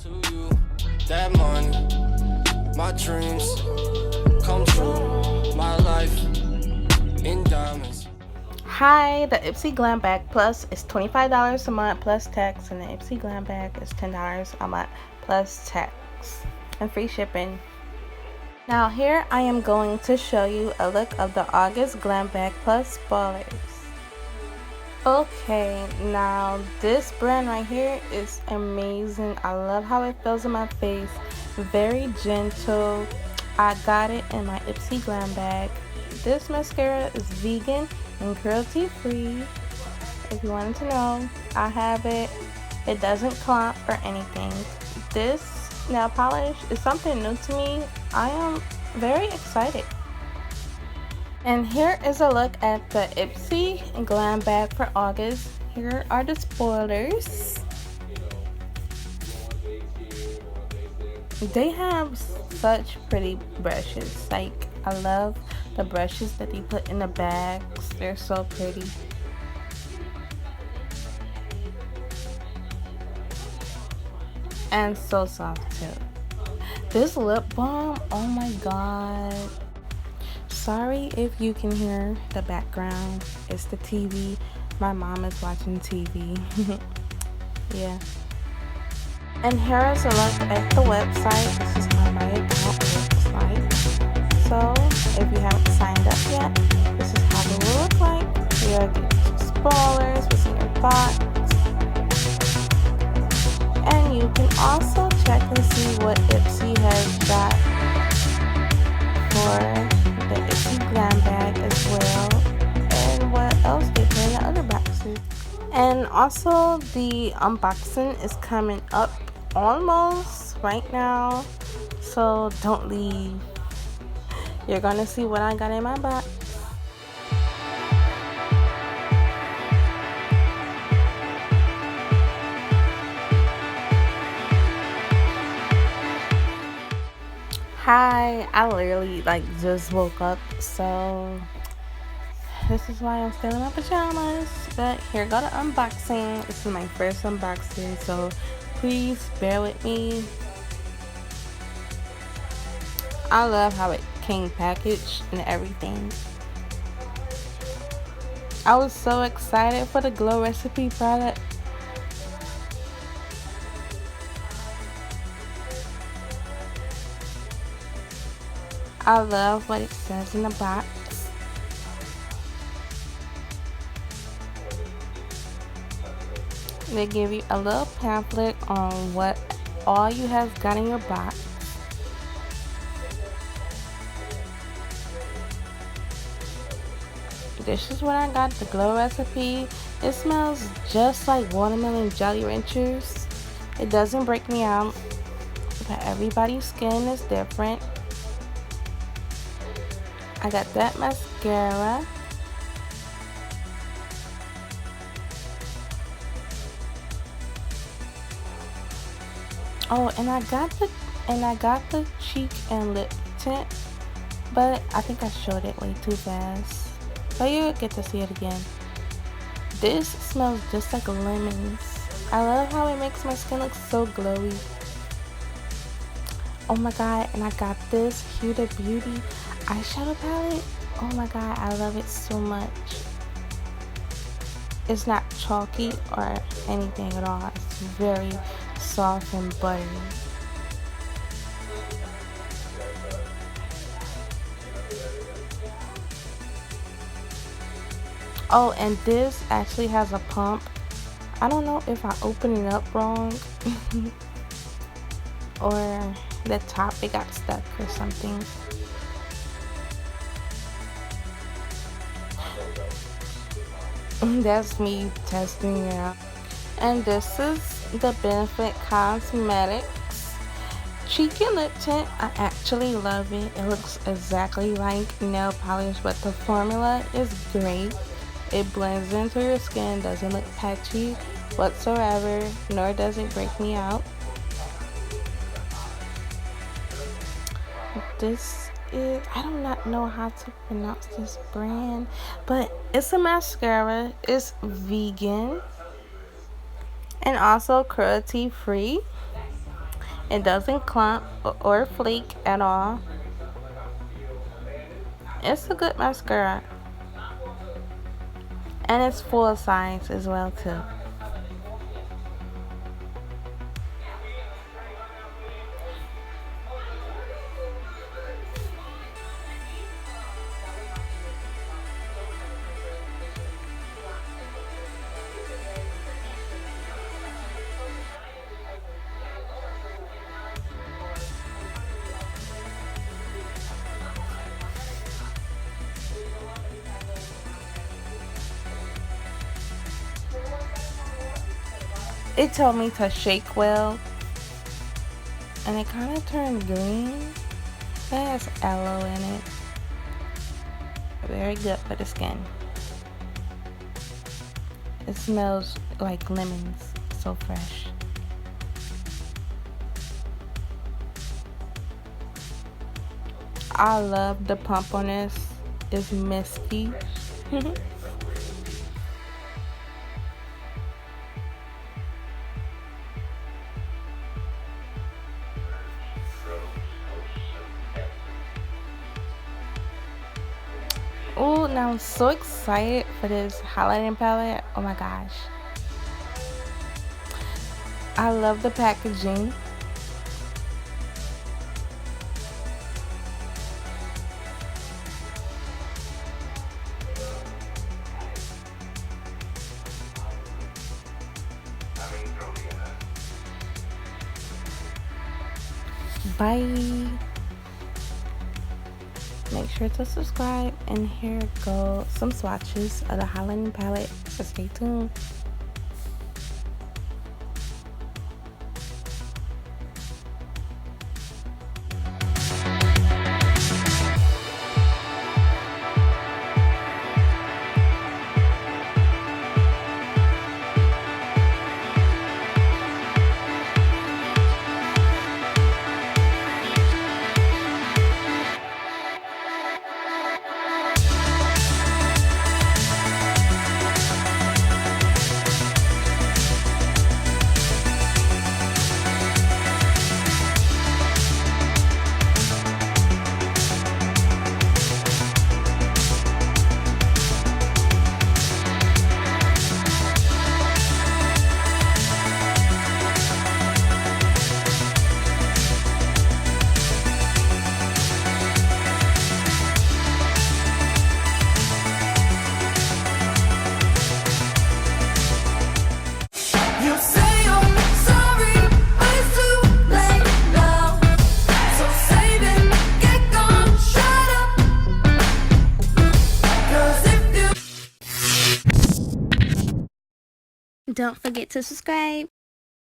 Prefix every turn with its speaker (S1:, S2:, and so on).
S1: To you, that money, my dreams come true, my life in diamonds.
S2: Hi, the Ipsy Glam Bag Plus is $25 a month plus tax, and the Ipsy Glam Bag is $10 a month plus tax and free shipping. Now here I am going to show you a look of the August Glam Bag Plus spoilers. Okay, now this brand right here is amazing. I love how it feels in my face. Very gentle. I got it in my Ipsy Glam Bag. This mascara is vegan and cruelty free. If you wanted to know, I have it. It doesn't clump or anything. This nail polish is something new to me. I am very excited. And here is a look at the Ipsy Glam Bag for August. Here are the spoilers. They have such pretty brushes. Like, I love the brushes that they put in the bags. They're so pretty. And so soft too. This lip balm, oh my god. Sorry if you can hear the background. It's the TV. My mom is watching TV. Yeah. And here is a look at the website. This is how my account looks like. So, if you haven't signed up yet, this is how it will look like. You'll get spoilers, what's in your thoughts. And you can also check and see what Ipsy has got for the Ipsy Glam Bag as well, and what else they put in the other boxes. And also the unboxing is coming up almost right now, so don't leave. You're gonna see what I got in my box. Hi, I literally just woke up, so this is why I'm still in my pajamas. But here go the unboxing. This is my first unboxing, so please bear with me. I love how it came packaged and everything. I was so excited for the Glow Recipe product. I love what it says in the box. They give you a little pamphlet on what all you have got in your box. This is what I got, the Glow Recipe. It smells just like watermelon jelly ranchers. It doesn't break me out, but everybody's skin is different. I got that mascara. Oh, and I got the cheek and lip tint, but I think I showed it way too fast. But you'll get to see it again. This smells just like lemons. I love how it makes my skin look so glowy. Oh my god, and I got this Huda Beauty eyeshadow palette. Oh my god, I love it so much. It's not chalky or anything at all. It's very soft and buttery. Oh, and this actually has a pump. I don't know if I opened it up wrong or the top it got stuck or something. That's me testing it out. And this is the Benefit Cosmetics cheek and lip tint. I actually love it. It looks exactly like nail polish, but the formula is great. It blends into your skin, doesn't look patchy whatsoever, nor does it break me out. This is, I do not know how to pronounce this brand, but it's a mascara. It's vegan and also cruelty free. It doesn't clump or flake at all. It's a good mascara. And it's full size as well too. It told me to shake well, and it kind of turned green. It has aloe in it. Very good for the skin. It smells like lemons, so fresh. I love the pump on this. It's misty. Oh, now I'm so excited for this highlighting palette. Oh my gosh. I love the packaging. Bye. Make sure to subscribe, and here go some swatches of the highlighting palette, so stay tuned. Don't forget to subscribe.